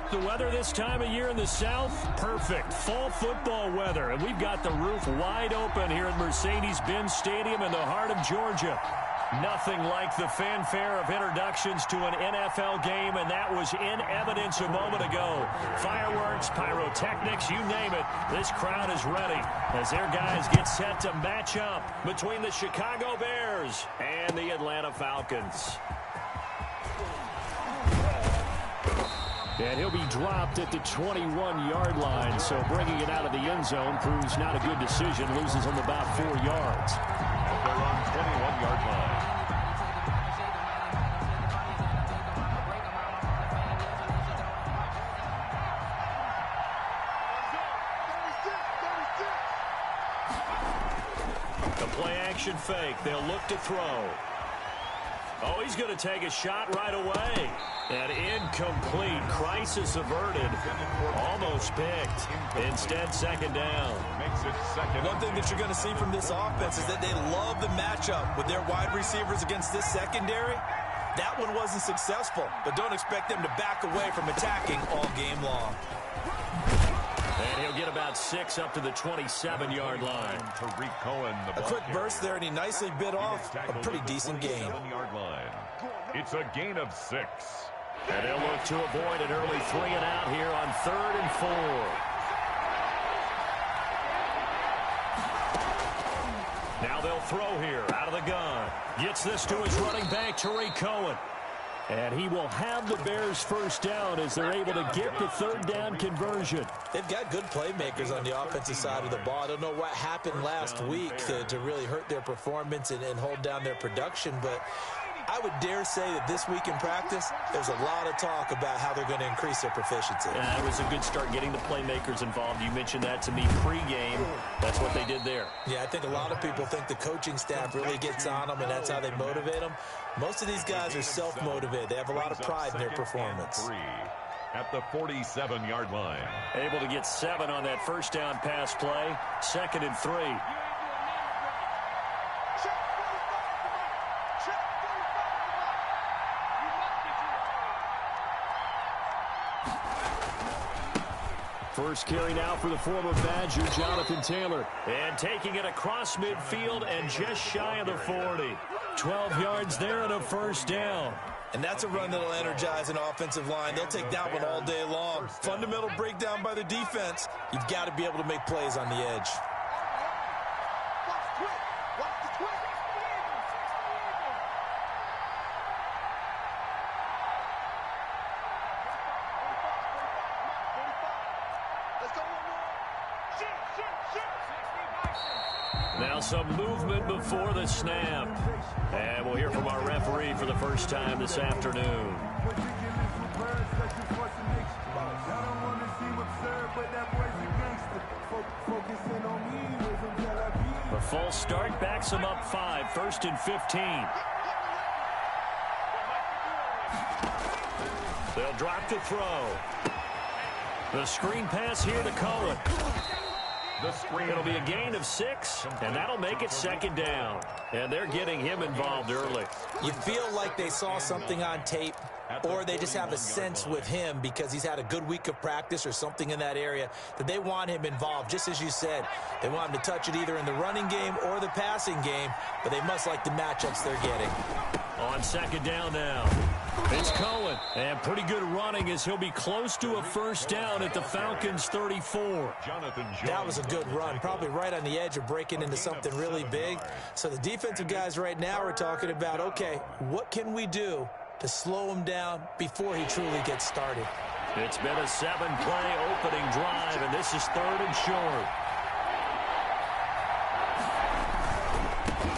The weather this time of year in the South, perfect. Fall football weather. And we've got the roof wide open here at Mercedes-Benz Stadium in the heart of Georgia. Nothing like the fanfare of introductions to an NFL game, and that was in evidence a moment ago. Fireworks, pyrotechnics, you name it. This crowd is ready as their guys get set to match up between the Chicago Bears and the Atlanta Falcons. And he'll be dropped at the 21-yard line, so bringing it out of the end zone proves not a good decision. Loses him about 4 yards. They're on 21-yard line. The play-action fake. They'll look to throw. Oh, he's going to take a shot right away. And incomplete. Crisis averted. Almost picked. Instead, second down. Makes it second. One thing that you're going to see from this offense is that they love the matchup with their wide receivers against this secondary. That one wasn't successful, but don't expect them to back away from attacking all game long. And he'll get about 6 up to the 27-yard line. Tariq Cohen, a quick burst there, and he nicely bit off a pretty decent gain. It's a gain of 6. And they'll look to avoid an early 3 and out here on 3rd and 4. Now they'll throw here out of the gun. Gets this to his running back, Tariq Cohen. And he will have the Bears first down as they're able to get the 3rd down conversion. They've got good playmakers on the offensive side of the ball. I don't know what happened last week to really hurt their performance and hold down their production, but I would dare say that this week in practice, there's a lot of talk about how they're going to increase their proficiency. Yeah, it was a good start getting the playmakers involved. You mentioned that to me pregame. That's what they did there. Yeah, I think a lot of people think the coaching staff really gets on them, and that's how they motivate them. Most of these guys are self-motivated. They have a lot of pride in their performance. At the 47-yard line. Able to get 7 on that first down pass play. 2nd and 3. First carry now for the former Badger, Jonathan Taylor. And taking it across midfield and just shy of the 40. 12 yards there and a first down. And that's a run that'll energize an offensive line. They'll take that one all day long. Fundamental breakdown by the defense. You've got to be able to make plays on the edge. Now some movement before the snap. And we'll hear from our referee for the first time this afternoon. A false start backs them up 5, 1st and 15. They'll drop the throw. The screen pass here to Cohen. The screen. It'll be a gain of 6, and that'll make it second down. And they're getting him involved early. You feel like they saw something on tape, or they just have a sense with him because he's had a good week of practice or something in that area that they want him involved. Just as you said, they want him to touch it either in the running game or the passing game, but they must like the matchups they're getting. On second down now, it's Cohen. And pretty good running as he'll be close to a first down at the Falcons' 34. That was a good run, probably right on the edge of breaking into something really big. So the defensive guys right now are talking about, okay, what can we do to slow him down before he truly gets started? It's been a 7-play opening drive, and this is 3rd and short.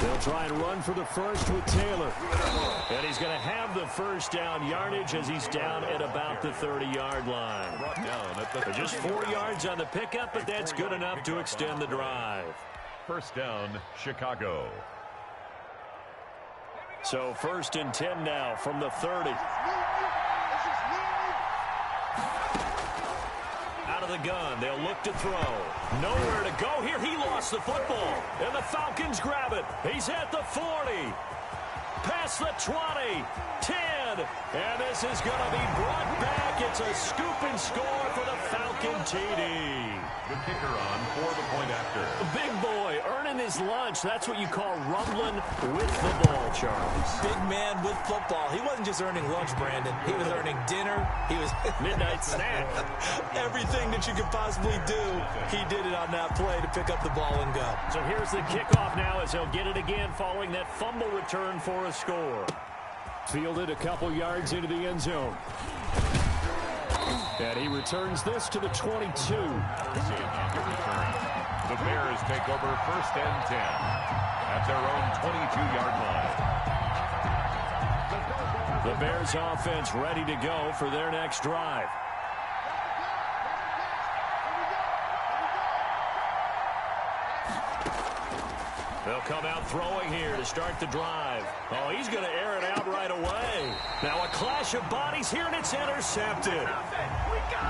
They'll try and run for the first with Taylor. And he's going to have the first down yardage as he's down at about the 30-yard line. Just 4 yards on the pickup, but that's good enough to extend the drive. First down, Chicago. So 1st and 10 now from the 30. Out of the gun, they'll look to throw. Nowhere to go here. He lost the football, and the Falcons grab it. He's at the 40. Past the 20. 10. And this is going to be brought back. It's a scoop and score for the Falcon TD. The kicker on for the point after. Big boy earning his lunch. That's what you call rumbling with the ball, Charles. Big man with football. He wasn't just earning lunch, Brandon. He was earning dinner. He was midnight snack. Everything that you could possibly do, he did it on that play to pick up the ball and go. So here's the kickoff now as he'll get it again following that fumble return for a score. Fielded a couple yards into the end zone. And he returns this to the 22. The Bears take over 1st and 10 at their own 22-yard line. The Bears offense ready to go for their next drive. They'll come out throwing here to start the drive. Oh, he's going to air it out right away. Now a clash of bodies here, and it's intercepted.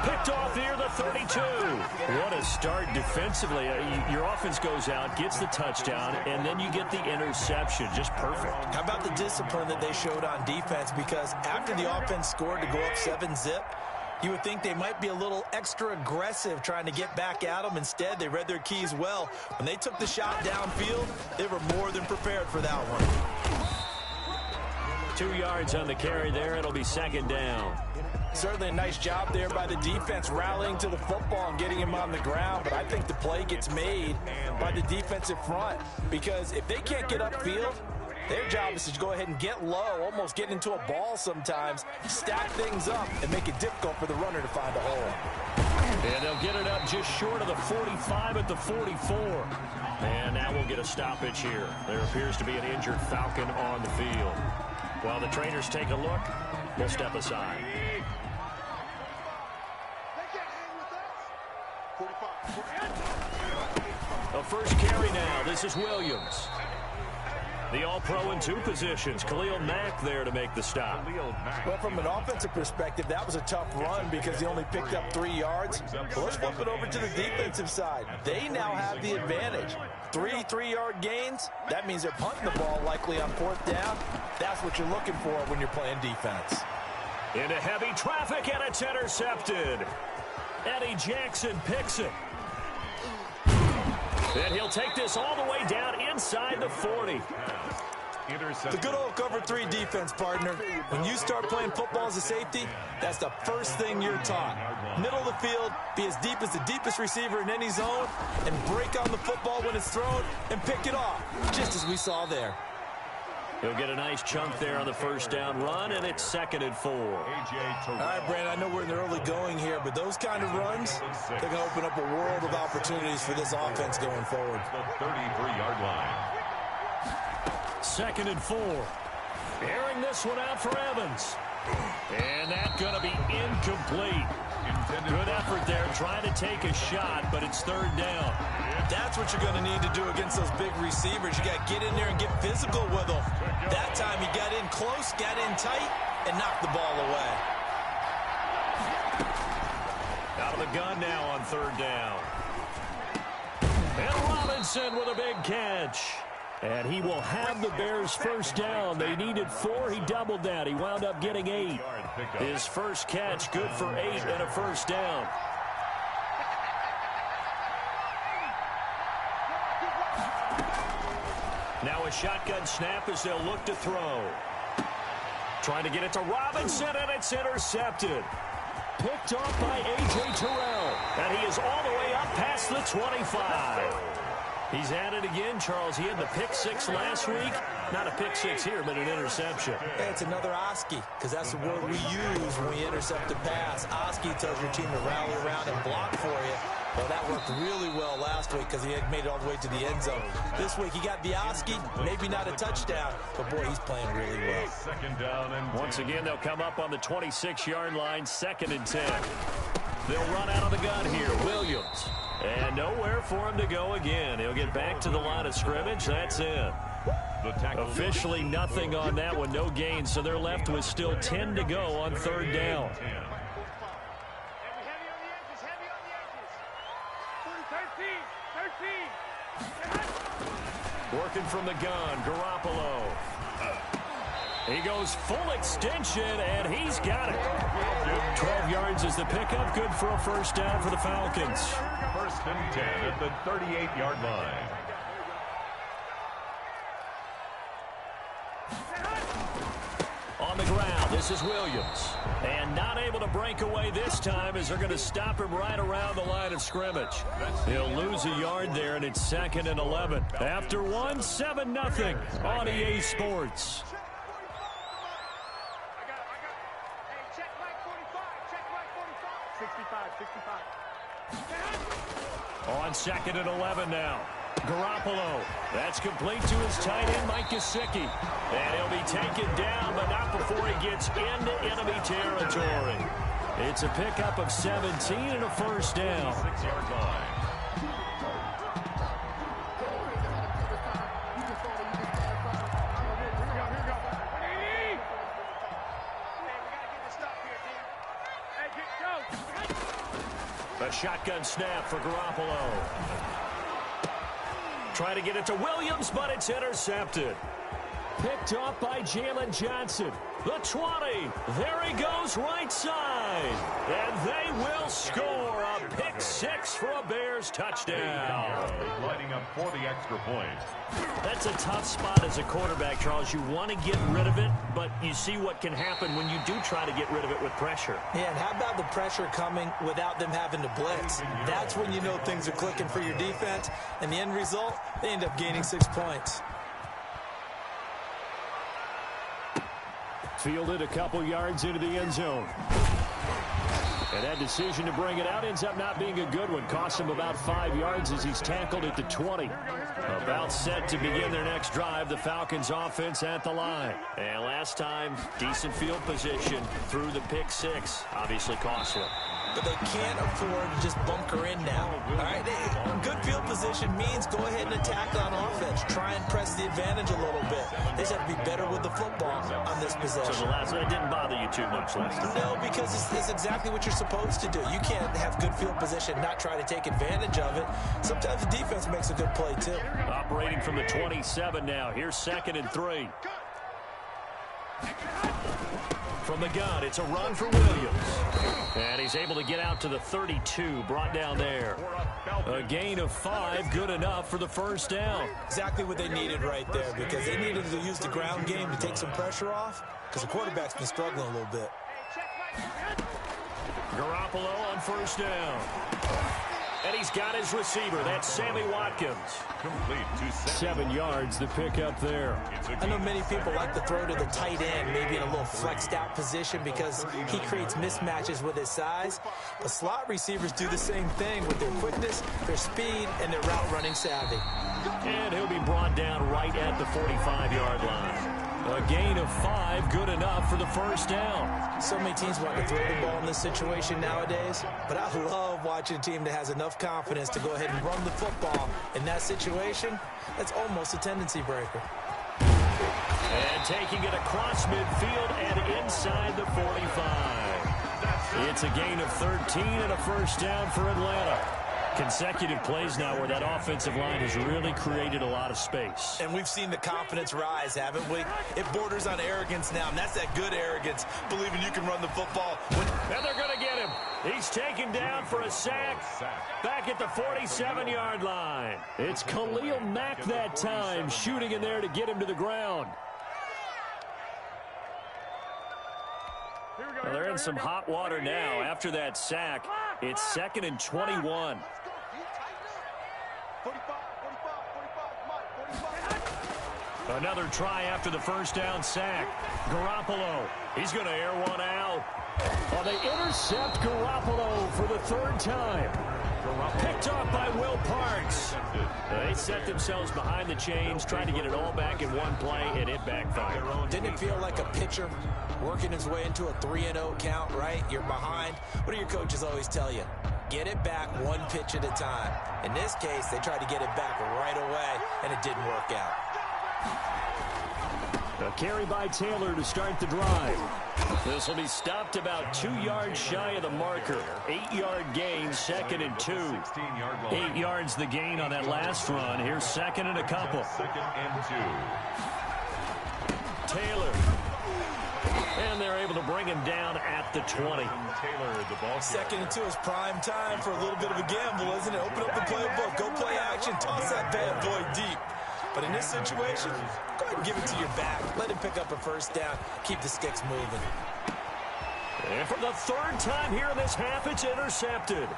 Picked off near the 32. What a start defensively. Your offense goes out, gets the touchdown, and then you get the interception. Just perfect. How about the discipline that they showed on defense? Because after the offense scored to go up 7-zip, you would think they might be a little extra aggressive trying to get back at them. Instead, they read their keys well. When they took the shot downfield, they were more than prepared for that one. 2 yards on the carry there. It'll be second down. Certainly a nice job there by the defense rallying to the football and getting him on the ground. But I think the play gets made by the defensive front. Because if they can't get upfield, their job is to go ahead and get low, almost get into a ball sometimes, stack things up, and make it difficult for the runner to find a hole. And they'll get it up just short of the 45 at the 44. And now we'll get a stoppage here. There appears to be an injured Falcon on the field. While the trainers take a look, we'll step aside. A first carry now. This is Williams. The All-Pro in 2 positions. Khalil Mack there to make the stop. Well, from an offensive perspective, that was a tough run because he only picked up 3 yards. Well, let's flip it over to the defensive side. They now have the advantage. 3 3-yard gains. That means they're punting the ball likely on 4th down. That's what you're looking for when you're playing defense. Into heavy traffic, and it's intercepted. Eddie Jackson picks it. And he'll take this all the way down inside the 40. The good old cover 3 defense, partner. When you start playing football as a safety, that's the first thing you're taught. Middle of the field, be as deep as the deepest receiver in any zone, and break on the football when it's thrown and pick it off, just as we saw there. He'll get a nice chunk there on the first down run, and it's 2nd and 4. All right, Brandon, I know we're in the early going here, but those kind of runs, they're going to open up a world of opportunities for this offense going forward. The 33-yard line. 2nd and 4. Airing this one out for Evans. And that's going to be incomplete. Good effort there trying to take a shot, but it's 3rd down. That's what you're going to need to do against those big receivers. You got to get in there and get physical with them. That time he got in close, got in tight, and knocked the ball away. Out of the gun now on 3rd down. Robinson with a big catch. And he will have the Bears first down. They needed 4. He doubled that. He wound up getting 8. His first catch good for 8 and a first down. Now a shotgun snap as they'll look to throw. Trying to get it to Robinson, and it's intercepted. Picked off by A.J. Terrell. And he is all the way up past the 25. He's at it again, Charles. He had the pick 6 last week. Not a pick 6 here, but an interception. Yeah, it's another Oski, because that's the word we use when we intercept a pass. Oski tells your team to rally around and block for you. Well, that worked really well last week because he had made it all the way to the end zone. This week, he got the Oski, maybe not a touchdown, but, boy, he's playing really well. Second down and once again, they'll come up on the 26-yard line, 2nd and 10. They'll run out of the gun here. Williams. And nowhere for him to go again. He'll get back to the line of scrimmage. That's it. Officially nothing on that one. No gain. So they're left with still 10 to go on 3rd down. Working from the gun. Garoppolo. He goes full extension, and he's got it. 12 yards is the pickup. Good for a first down for the Falcons. 1st and 10 at the 38-yard line. On the ground, this is Williams. And not able to break away this time as they're going to stop him right around the line of scrimmage. He'll lose a yard there, and it's 2nd and 11. After 1, 7-0 on EA Sports. On 2nd and 11 now. Garoppolo. That's complete to his tight end, Mike Gesicki. And he'll be taken down, but not before he gets into enemy territory. It's a pickup of 17 and a first down. 6-yard line. A shotgun snap for Garoppolo. Trying to get it to Williams, but it's intercepted. Picked off by Jalen Johnson. The 20. There he goes right side. And they will score a pick 6 for a Bears touchdown. Lining up for the extra point. That's a tough spot as a quarterback, Charles. You want to get rid of it, but you see what can happen when you do try to get rid of it with pressure. Yeah, and how about the pressure coming without them having to blitz? That's when you know things are clicking for your defense. And the end result, they end up gaining 6 points. Fielded a couple yards into the end zone. And that decision to bring it out ends up not being a good one. Cost him about 5 yards as he's tackled at the 20. About set to begin their next drive. The Falcons offense at the line. And last time, decent field position through the pick 6. Obviously costly. But they can't afford to just bunker in now. All right, good field position means go ahead and attack on offense. Try and press the advantage a little bit. They just have to be better with the football on this possession. So the last one didn't bother you too much last time? No, because it's exactly what you're supposed to do. You can't have good field position and not try to take advantage of it. Sometimes the defense makes a good play, too. Operating from the 27 now. Here's 2nd and 3. From the gun, it's a run for Williams. And he's able to get out to the 32, brought down there. A gain of 5, good enough for the first down. Exactly what they needed right there, because they needed to use the ground game to take some pressure off, because the quarterback's been struggling a little bit. Garoppolo on first down. And he's got his receiver. That's Sammy Watkins. Complete to 7 yards, the pickup there. I know many people like to throw to the tight end, maybe in a little flexed out position because he creates mismatches with his size. But slot receivers do the same thing with their quickness, their speed, and their route running savvy. And he'll be brought down right at the 45-yard line. A gain of 5, good enough for the first down. So many teams want to throw the ball in this situation nowadays, but I love watching a team that has enough confidence to go ahead and run the football. In that situation, that's almost a tendency breaker. And taking it across midfield and inside the 45. It's a gain of 13 and a first down for Atlanta. Consecutive plays now where that offensive line has really created a lot of space. And we've seen the confidence rise, haven't we? It borders on arrogance now, and that's that good arrogance, believing you can run the football. And they're going to get him. He's taken down for a sack back at the 47-yard line. It's Khalil Mack that time, shooting in there to get him to the ground. Well, they're in some hot water now. After that sack, it's 2nd and 21. Another try after the first down sack. Garoppolo, he's going to air one out. Well, they intercept Garoppolo for the 3rd time. Picked off by Will Parks. They set themselves behind the chains, trying to get it all back in one play, and it backfired. Didn't it feel like a pitcher working his way into a 3-0 count, right? You're behind. What do your coaches always tell you? Get it back one pitch at a time. In this case, they tried to get it back right away, and it didn't work out. A carry by Taylor to start the drive. This will be stopped about 2 yards shy of the marker. 8-yard gain, 2nd and 2. 8 yards the gain on that last run. Here's 2nd and a couple. 2nd and 2. Taylor. And they're able to bring him down at the 20. Taylor, the ball. 2nd and 2 is prime time for a little bit of a gamble, isn't it? Open up the playbook, go play action, toss that bad boy deep. But in this situation, go ahead and give it to your back. Let him pick up a first down. Keep the sticks moving. And for the 3rd time here in this half, it's intercepted.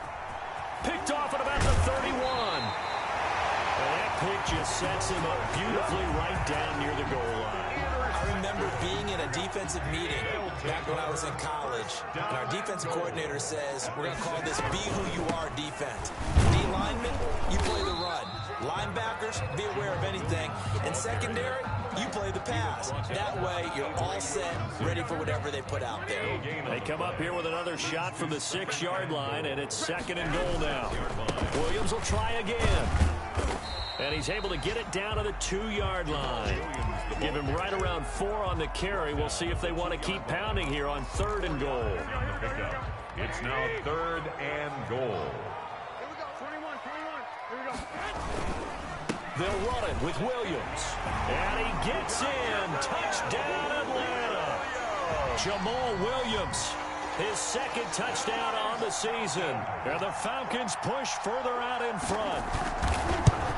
Picked off at about the 31. And that pick just sets him up beautifully right down near the goal line. I remember being in a defensive meeting back when I was in college, and our defensive coordinator says, we're going to call this Be Who You Are defense. D linemen, you play the run. Linebackers, be aware of anything. And secondary, you play the pass. That way, you're all set, ready for whatever they put out there. They come up here with another shot from the 6-yard line, and it's 2nd and goal now. Williams will try again. And he's able to get it down to the 2-yard line. Give him right around 4 on the carry. We'll see if they want to keep pounding here on 3rd and goal. It's now 3rd and goal. They'll run it with Williams. And he gets in. Touchdown, Atlanta. Jamal Williams, his 2nd touchdown on the season. And the Falcons push further out in front.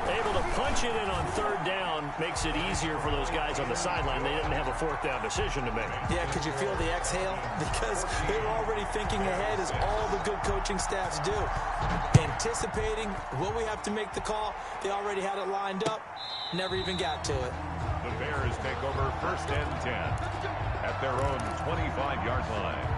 Able to punch it in on 3rd down makes it easier for those guys on the sideline. They didn't have a 4th down decision to make. Yeah, could you feel the exhale? Because they were already thinking ahead, as all the good coaching staffs do. Anticipating, will we have to make the call? They already had it lined up, never even got to it. The Bears take over 1st and 10 at their own 25-yard line.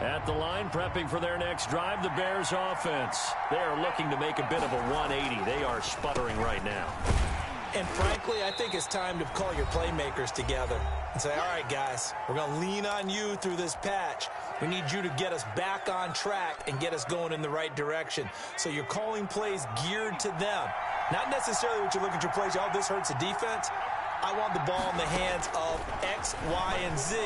At the line, prepping for their next drive, the Bears offense. They are looking to make a bit of a 180. They are sputtering right now. And frankly, I think it's time to call your playmakers together and say, all right, guys, we're going to lean on you through this patch. We need you to get us back on track and get us going in the right direction. So you're calling plays geared to them. Not necessarily what you look at your plays, oh, this hurts the defense. I want the ball in the hands of X, Y, and Z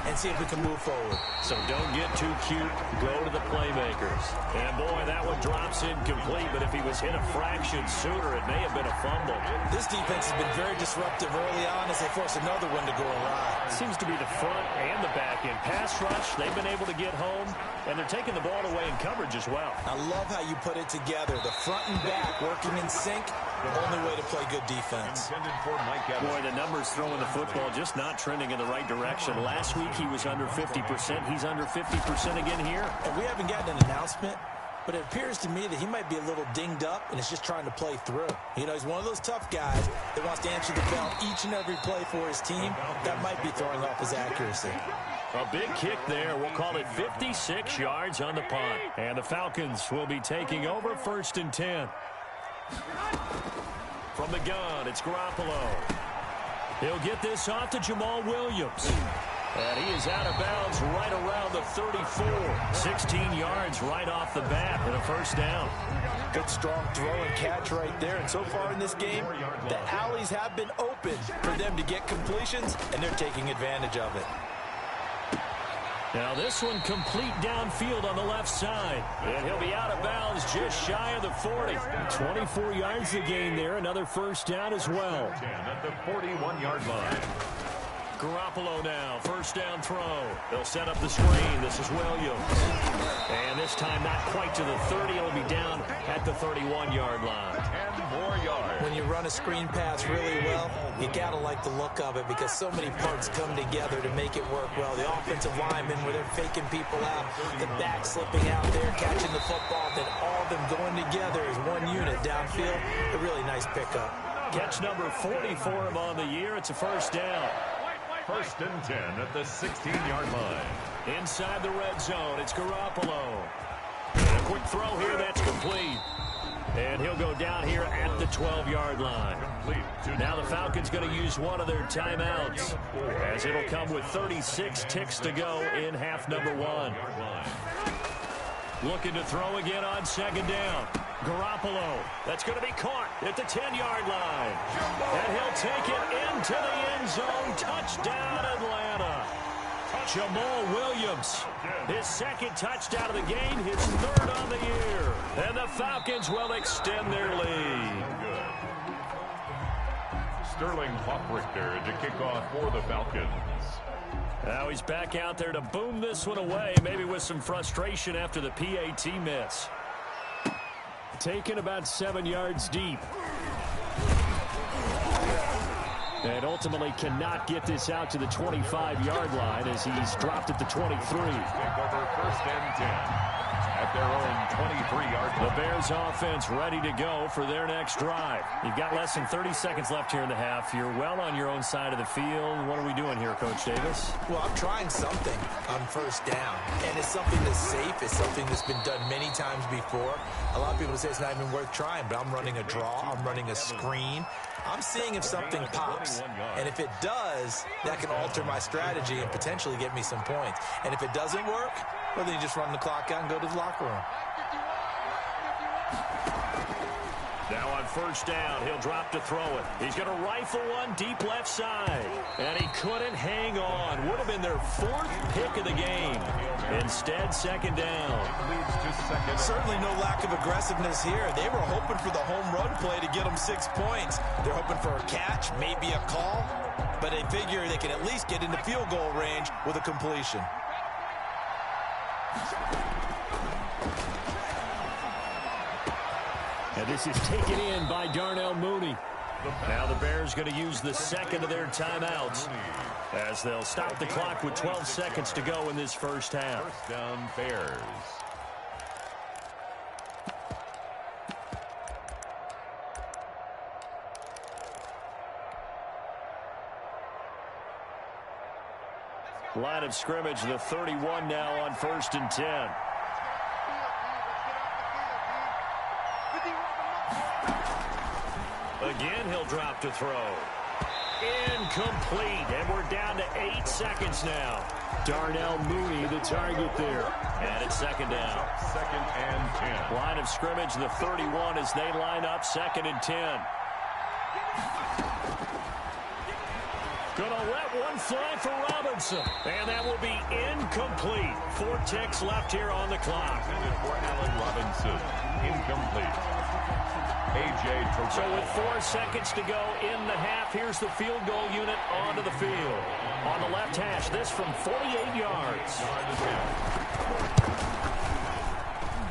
and see if we can move forward. So don't get too cute. Go to the playmakers. And, boy, that one drops incomplete, but if he was hit a fraction sooner, it may have been a fumble. This defense has been very disruptive early on as they force another one to go awry. Seems to be the front and the back end. Pass rush, they've been able to get home, and they're taking the ball away in coverage as well. I love how you put it together. The front and back working in sync. The only way to play good defense. Boy, the numbers throwing the football just not trending in the right direction. Last week he was under 50%. He's under 50% again here. And we haven't gotten an announcement, but it appears to me that he might be a little dinged up and is just trying to play through. You know, he's one of those tough guys that wants to answer the bell each and every play for his team. That might be throwing off his accuracy. A big kick there. We'll call it 56 yards on the punt. And the Falcons will be taking over 1st and 10. From the gun, it's Garoppolo. He'll get this off to Jamal Williams. And he is out of bounds right around the 34. 16 yards right off the bat and a 1st down. Good strong throw and catch right there. And so far in this game, the alleys have been open for them to get completions, and they're taking advantage of it. Now this one complete downfield on the left side. And he'll be out of bounds just shy of the 40. 24 yards to gain there. Another first down as well. 10 at the 41-yard line. Garoppolo now, first down throw. They'll set up the screen. This is Williams. And this time not quite to the 30. It'll be down at the 31-yard line. 10 more yards. When you run a screen pass really well, you got to like the look of it because so many parts come together to make it work well. The offensive linemen, where they're faking people out, the back slipping out there, catching the football, then all of them going together as one unit downfield. A really nice pickup. Catch number 40 for him on the year. It's a first down. First and 10 at the 16-yard line. Inside the red zone, it's Garoppolo. And a quick throw here, that's complete. And he'll go down here at the 12-yard line. Now the Falcons going to use one of their timeouts, as it'll come with 36 ticks to go in half number 1. Looking to throw again on second down. Garoppolo, that's going to be caught at the 10-yard line. And he'll take it into the end zone. Touchdown, Atlanta. Jamal Williams, his second touchdown of the game, his third on the year. And the Falcons will extend their lead. Sterling Hofrichter to kick off for the Falcons. Now he's back out there to boom this one away, maybe with some frustration after the PAT miss. Taken about 7 yards deep. And ultimately cannot get this out to the 25-yard line as he's dropped at the 23. Take over first and 10 at their own 23-yard line. The Bears offense ready to go for their next drive. You've got less than 30 seconds left here in the half. You're well on your own side of the field. What are we doing here, Coach Davis? Well, I'm trying something on first down, and it's something that's safe. It's something that's been done many times before. A lot of people say it's not even worth trying, but I'm running a draw. I'm running a screen. I'm seeing if something pops, and if it does, that can alter my strategy and potentially get me some points. And if it doesn't work, well, then you just run the clock out and go to the locker room. Now on first down, he'll drop to throw it. He's going to rifle one deep left side. And he couldn't hang on. Would have been their fourth pick of the game. Instead, second down. Certainly no lack of aggressiveness here. They were hoping for the home run play to get them 6 points. They're hoping for a catch, maybe a call. But they figure they can at least get into field goal range with a completion. And this is taken in by Darnell Mooney. Now the Bears going to use the second of their timeouts as they'll stop the clock with 12 seconds to go in this first half. First down, Bears. Line of scrimmage, the 31 now on first and 10. Again, he'll drop to throw. Incomplete, and we're down to 8 seconds now. Darnell Mooney, the target there. And it's second down. Second and 10. Line of scrimmage, the 31 as they line up, second and 10. Gonna let one fly for Robinson. And that will be incomplete. 4 ticks left here on the clock. For Allen Robinson, incomplete. So with 4 seconds to go in the half, here's the field goal unit onto the field. On the left hash, this from 48 yards.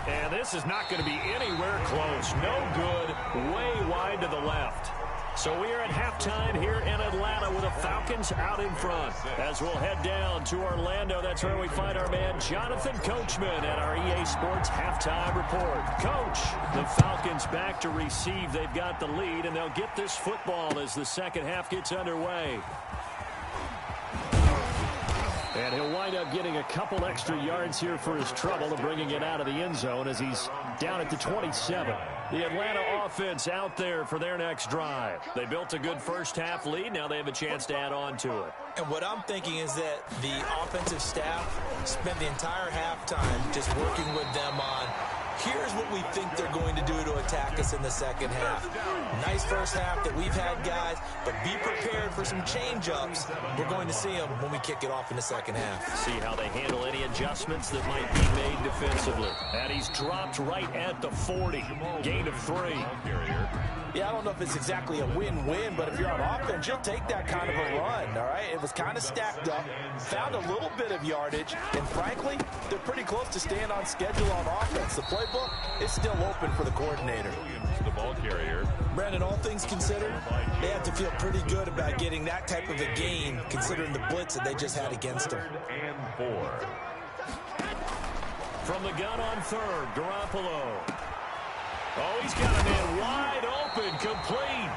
And this is not going to be anywhere close. No good, way wide to the left. So we are at halftime here in Atlanta with the Falcons out in front. As we'll head down to Orlando, that's where we find our man Jonathan Coachman at our EA Sports Halftime Report. Coach, the Falcons back to receive. They've got the lead, and they'll get this football as the second half gets underway. And he'll wind up getting a couple extra yards here for his trouble of bringing it out of the end zone as he's down at the 27. The Atlanta offense out there for their next drive. They built a good first half lead. Now they have a chance to add on to it. And what I'm thinking is that the offensive staff spent the entire halftime just working with them on Here's what we think they're going to do to attack us in the second half. Nice first half that we've had, guys, but be prepared for some change-ups. We're going to see them when we kick it off in the second half. See how they handle any adjustments that might be made defensively. And he's dropped right at the 40. Gain of 3. Yeah, I don't know if it's exactly a win-win, but if you're on offense, you'll take that kind of a run, all right? It was kind of stacked up, found a little bit of yardage, and frankly, they're pretty close to staying on schedule on offense. The playbook is still open for the coordinator. The ball carrier. Brandon, all things considered, they have to feel pretty good about getting that type of a gain, considering the blitz that they just had against them. And 4. From the gun on third, Garoppolo. Oh, he's got a man wide open, complete.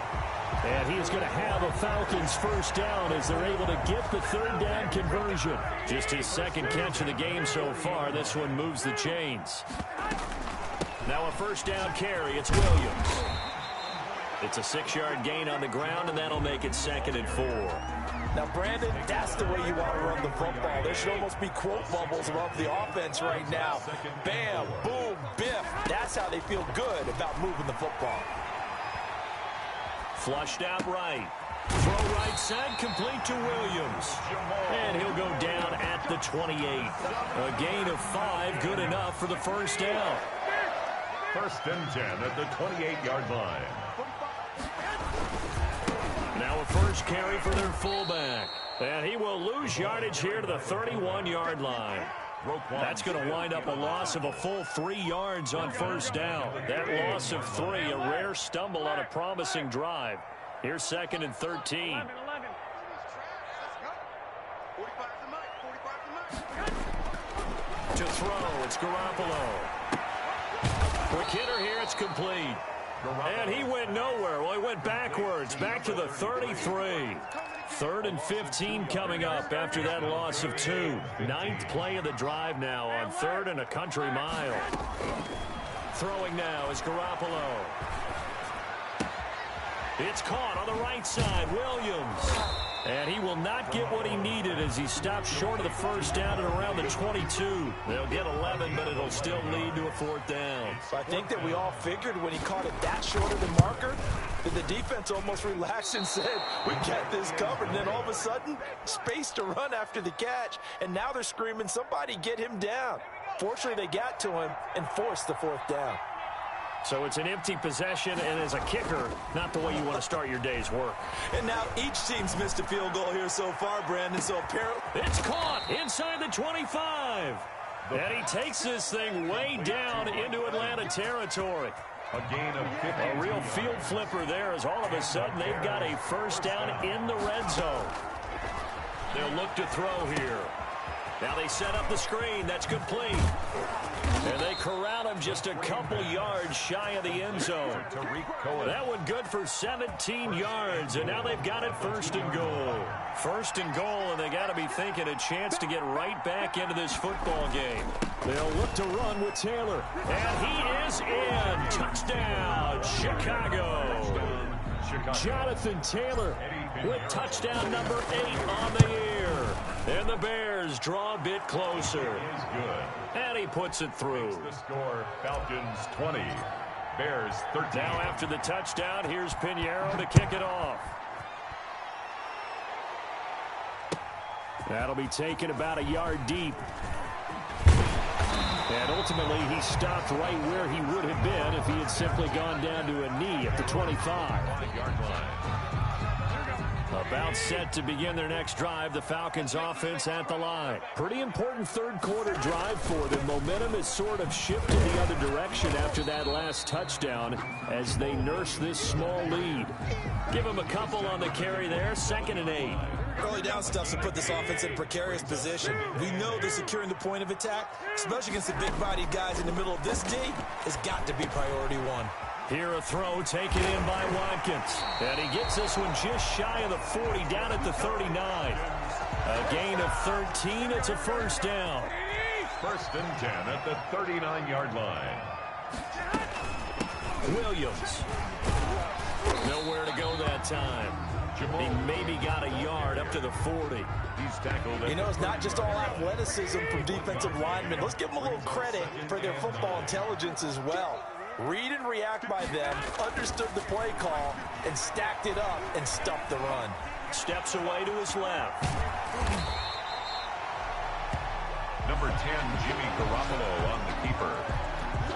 And he is going to have a Falcons first down as they're able to get the third down conversion. Just his second catch of the game so far. This one moves the chains. Now a first down carry. It's Williams. It's a 6-yard gain on the ground, and that'll make it 2nd and 4. Now, Brandon, that's the way you want to run the football. There should almost be quote bubbles above the offense right now. Bam, boom, biff. That's how they feel good about moving the football. Flushed out right. Throw right side, complete to Williams. And he'll go down at the 28. A gain of 5, good enough for the first down. 1st and 10 at the 28-yard line. Now a first carry for their fullback. And he will lose yardage here to the 31-yard line. That's going to wind up a loss of a full 3 yards on first down. That loss of 3, a rare stumble on a promising drive. Here's 2nd and 13. To throw, it's Garoppolo. Quick hitter here, it's complete. And he went nowhere. Well, he went backwards, back to the 33. 3rd and 15 coming up after that loss of 2. 9th play of the drive now on 3rd and a country mile. Throwing now is Garoppolo. It's caught on the right side, Williams. And he will not get what he needed as he stopped short of the first down at around the 22. They'll get 11, but it'll still lead to a 4th down. So I think that we all figured when he caught it that short of the marker that the defense almost relaxed and said, we got this covered. And then all of a sudden, space to run after the catch. And now they're screaming, somebody get him down. Fortunately, they got to him and forced the 4th down. So it's an empty possession, and as a kicker, not the way you want to start your day's work. And now each team's missed a field goal here so far, Brandon. So apparently it's caught inside the 25. And he takes this thing way down into Atlanta territory. A gain of 50. A real field flipper there as all of a sudden they've got a first down in the red zone. They'll look to throw here. Now they set up the screen. That's complete. And they corral him just a couple yards shy of the end zone. That one good for 17 yards, and now they've got it 1st and goal. 1st and goal, and they got to be thinking a chance to get right back into this football game. They'll look to run with Taylor, and he is in. Touchdown, Chicago. Jonathan Taylor with touchdown number 8 on the year. And the Bears draw a bit closer. And he puts it through. The score, Falcons 20, Bears 13. Now after the touchdown, here's Pinheiro to kick it off. That'll be taken about a yard deep. And ultimately, he stopped right where he would have been if he had simply gone down to a knee at the 25. About set to begin their next drive, the Falcons offense at the line. Pretty important third quarter drive for them. Momentum has sort of shifted the other direction after that last touchdown as they nurse this small lead. Give them a couple on the carry there, 2nd and 8. Early down stuff to put this offense in a precarious position. We know that securing the point of attack, especially against the big-bodied guys in the middle of this D, has got to be priority 1. Here a throw taken in by Watkins. And he gets this one just shy of the 40 down at the 39. A gain of 13. It's a first down. 1st and 10 at the 39-yard line. Williams. Nowhere to go that time. He maybe got a yard up to the 40. He's tackled. You know, it's not just all athleticism from defensive linemen. Let's give them a little credit for their football intelligence as well. Read and react by them, understood the play call, and stacked it up and stuffed the run. Steps away to his left. Number 10, Jimmy Garoppolo on the keeper.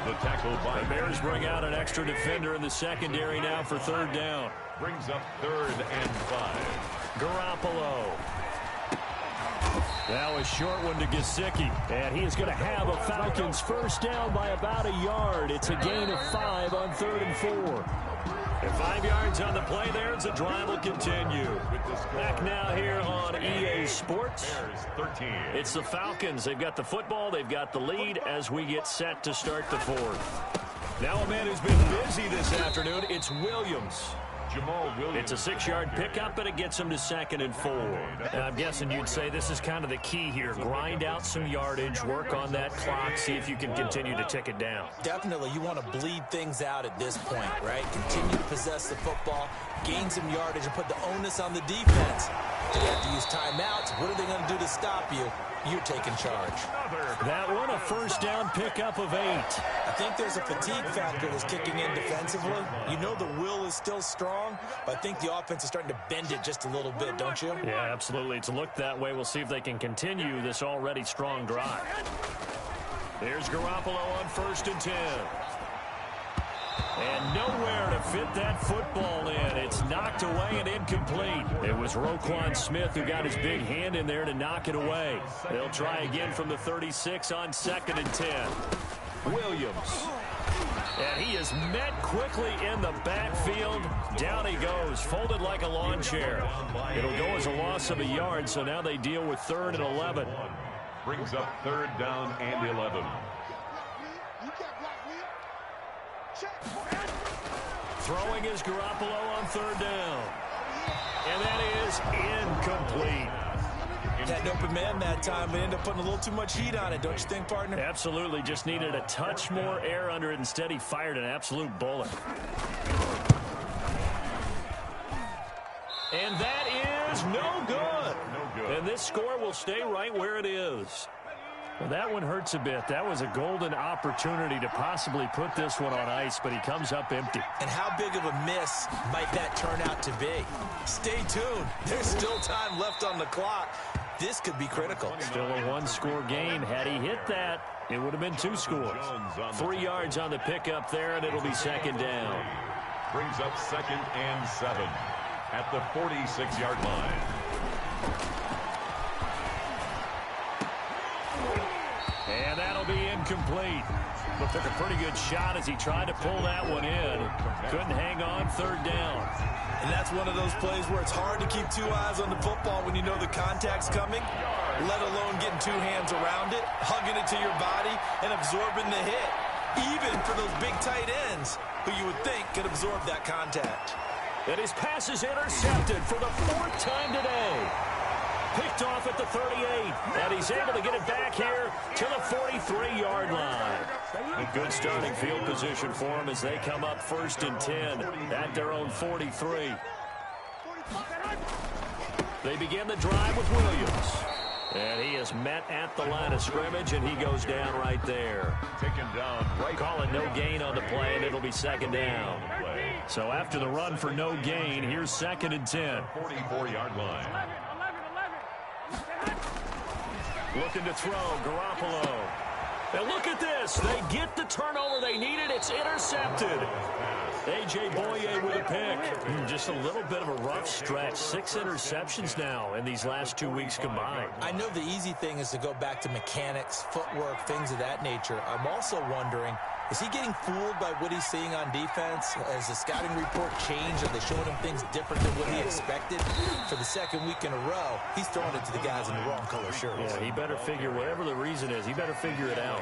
The tackle by the Bears bring out an extra defender in the secondary now for third down. Brings up 3rd and 5. Garoppolo. Now a short one to Gesicki. And he is going to have a Falcons first down by about a yard. It's a gain of 5 on 3rd and 4. And 5 yards on the play there as the drive will continue. Back now here on EA Sports. It's the Falcons. They've got the football. They've got the lead as we get set to start the 4th. Now a man who's been busy this afternoon. It's Williams. It's a 6-yard pickup, and it gets him to 2nd and 4. And I'm guessing you'd say this is kind of the key here. Grind out some yardage, work on that clock, see if you can continue to tick it down. Definitely, you want to bleed things out at this point, right? Continue to possess the football, gain some yardage, and put the onus on the defense. Do they have to use timeouts? What are they going to do to stop you? You're taking charge. That one, a first down pickup of 8. I think there's a fatigue factor that's kicking in defensively. You know the will is still strong, but I think the offense is starting to bend it just a little bit, don't you? Yeah, absolutely. It's looked that way. We'll see if they can continue this already strong drive. There's Garoppolo on 1st and 10. And nowhere to fit that football in. It's knocked away and incomplete. It was Roquan Smith who got his big hand in there to knock it away. They'll try again from the 36 on 2nd and 10. Williams. And he is met quickly in the backfield. Down he goes, folded like a lawn chair. It'll go as a loss of a yard, so now they deal with 3rd and 11. Brings up 3rd down and 11. Throwing is Garoppolo on 3rd down. And that is incomplete. Had an open man that time, but ended up putting a little too much heat on it, don't you think, partner? Absolutely. Just needed a touch more air under it. Instead, he fired an absolute bullet. And that is no good. And this score will stay right where it is. Well, that one hurts a bit. That was a golden opportunity to possibly put this one on ice, but he comes up empty. And how big of a miss might that turn out to be? Stay tuned. There's still time left on the clock. This could be critical. Still a 1-score game. Had he hit that, it would have been 2 scores. 3 yards on the pickup there, and it'll be 2nd down. Brings up 2nd and 7 at the 46-yard line. And that'll be incomplete. Looked like a pretty good shot as he tried to pull that one in. Couldn't hang on 3rd down. And that's one of those plays where it's hard to keep 2 eyes on the football when you know the contact's coming, let alone getting 2 hands around it, hugging it to your body, and absorbing the hit. Even for those big tight ends who you would think could absorb that contact. And his pass is intercepted for the 4th time today. Picked off at the 38, and he's able to get it back here to the 43-yard line. A good starting field position for him as they come up 1st and 10 at their own 43. They begin the drive with Williams. And he is met at the line of scrimmage, and he goes down right there. Taken down right. Call it no gain on the play, and it'll be 2nd down. So after the run for no gain, here's 2nd and 10. 44-yard line. Looking to throw, Garoppolo. And look at this. They get the turnover they needed. It's intercepted. A.J. Boye with a pick. Just a little bit of a rough stretch. 6 interceptions now in these last 2 weeks combined. I know the easy thing is to go back to mechanics, footwork, things of that nature. I'm also wondering, is he getting fooled by what he's seeing on defense? Has the scouting report changed? Are they showing him things different than what he expected? For the 2nd week in a row, he's throwing it to the guys in the wrong color shirts. Yeah, he better figure, whatever the reason is, he better figure it out.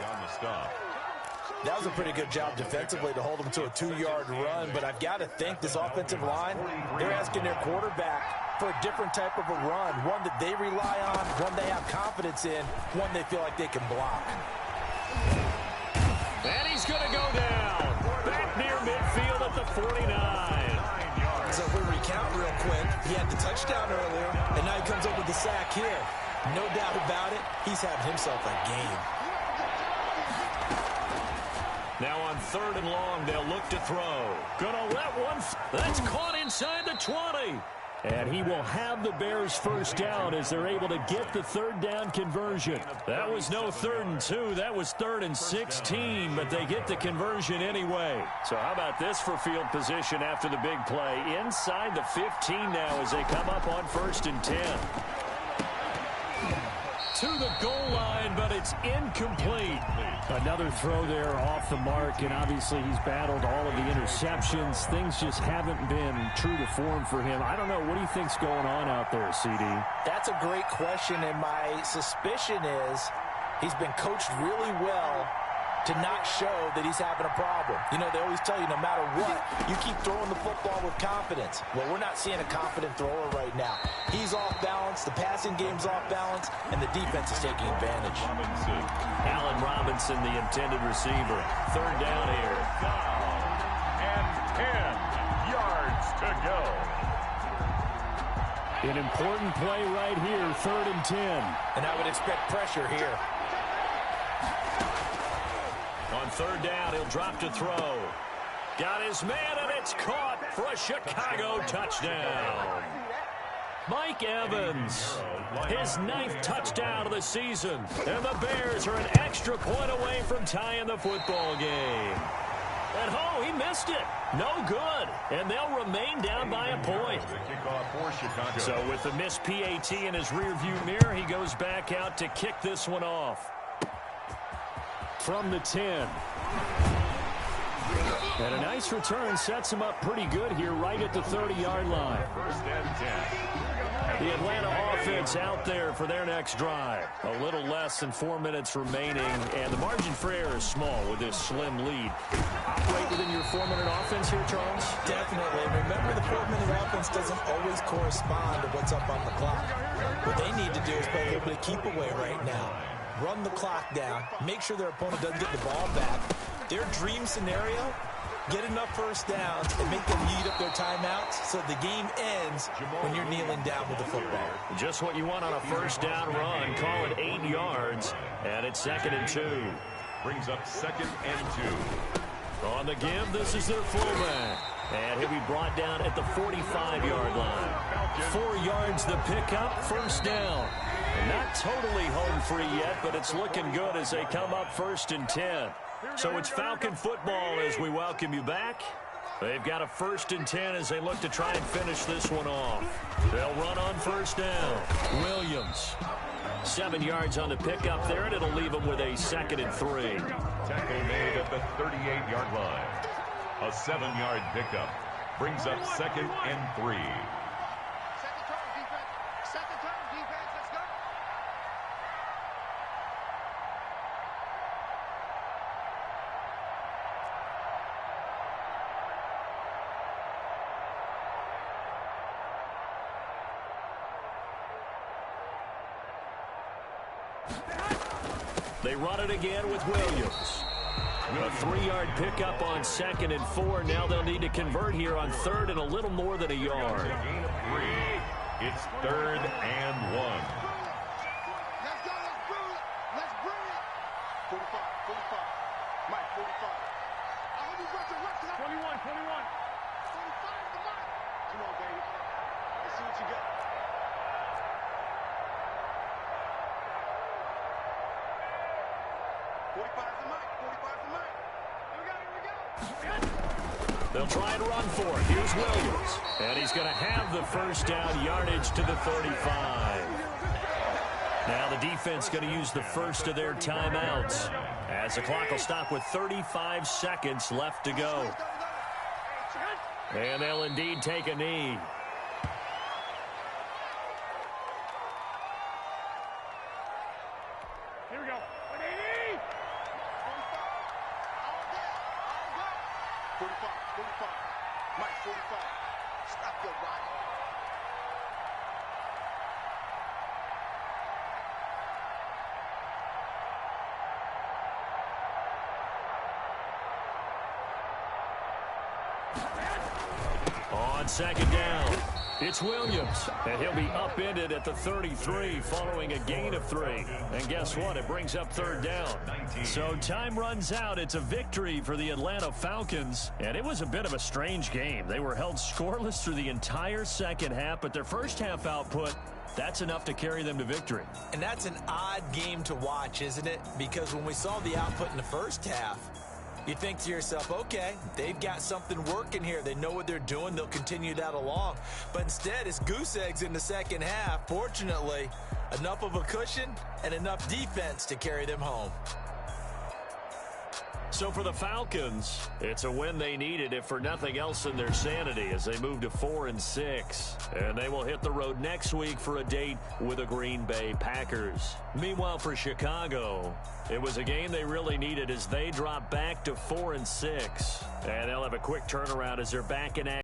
That was a pretty good job defensively to hold him to a 2-yard run, but I've got to think this offensive line, they're asking their quarterback for a different type of a run, one that they rely on, one they have confidence in, one they feel like they can block. And he's going to go down. Back near midfield at the 49. So if we count real quick. He had the touchdown earlier, and now he comes up with the sack here. No doubt about it, he's having himself a game. Now on 3rd and long, they'll look to throw. Gonna let one. That's caught inside the 20. And he will have the Bears first down as they're able to get the 3rd down conversion. That was no 3rd and 2. That was 3rd and 16, but they get the conversion anyway. So how about this for field position after the big play? Inside the 15 now as they come up on 1st and 10. To the goal line, but it's incomplete. Another throw there off the mark, and obviously he's battled all of the interceptions. Things just haven't been true to form for him. I don't know. What do you think's going on out there, CD? That's a great question, and my suspicion is he's been coached really well to not show that he's having a problem. You know, they always tell you no matter what, you keep throwing the football with confidence. Well, we're not seeing a confident thrower right now. He's off balance, the passing game's off balance, and the defense is taking advantage. Allen Robinson, the intended receiver. 3rd down here. And 10 yards to go. An important play right here, 3rd and 10. And I would expect pressure here. On 3rd down, he'll drop to throw. Got his man, and it's caught for a Chicago touchdown. Mike Evans, his 9th touchdown of the season. And the Bears are an extra point away from tying the football game. And, oh, he missed it. No good. And they'll remain down by a point. So with the missed PAT in his rearview mirror, he goes back out to kick this one off. From the 10. And a nice return sets him up pretty good here right at the 30-yard line. 1st and 10. The Atlanta offense out there for their next drive. A little less than 4 minutes remaining, and the margin for error is small with this slim lead. Operate within your 4-minute offense here, Charles? Definitely. Remember, the 4-minute offense doesn't always correspond to what's up on the clock. What they need to do is play a little bit of keep away right now. Run the clock down, make sure their opponent doesn't get the ball back. Their dream scenario, get enough first downs and make them eat up their timeouts so the game ends when you're kneeling down with the football. Just what you want on a 1st down run. Call it 8 yards, and it's 2nd and 2. Brings up 2nd and 2. On the give, this is their fullback. And he'll be brought down at the 45-yard line. 4 yards the pickup, 1st down. Not totally home free yet, but it's looking good as they come up 1st and 10. So it's Falcon football as we welcome you back. They've got a 1st and 10 as they look to try and finish this one off. They'll run on 1st down. Williams. 7 yards on the pickup there, and it'll leave them with a 2nd and 3. Tackle made at the 38-yard line. A 7-yard pickup brings up 2nd and 3. They run it again with Williams. A 3-yard pickup on 2nd and 4. Now they'll need to convert here on 3rd and a little more than a yard. Gain of 3. It's 3rd and 1. Let's go. Let's bring it. 45. Mike, 45. I hope you brought your reps up. 21. 45 to Mike. Come on, baby. Let's see what you got. They'll try and run for it. Here's Williams. And he's going to have the 1st down yardage to the 35. Now the defense going to use the first of their timeouts as the clock will stop with 35 seconds left to go. And they'll indeed take a knee. Here we go. 45. Mike, 45. Stop your body. On on second down. It's Williams, and he'll be upended at the 33 following a gain of 3. And guess what? It brings up third down. So time runs out. It's a victory for the Atlanta Falcons, and it was a bit of a strange game. They were held scoreless through the entire second half, but their first half output, that's enough to carry them to victory. And that's an odd game to watch, isn't it? Because when we saw the output in the first half, you think to yourself, okay, they've got something working here. They know what they're doing. They'll continue that along. But instead, it's goose eggs in the second half. Fortunately, enough of a cushion and enough defense to carry them home. So for the Falcons, it's a win they needed, if for nothing else in their sanity, as they move to 4-6. And they will hit the road next week for a date with the Green Bay Packers. Meanwhile, for Chicago, it was a game they really needed as they drop back to 4-6. And they'll have a quick turnaround as they're back in action.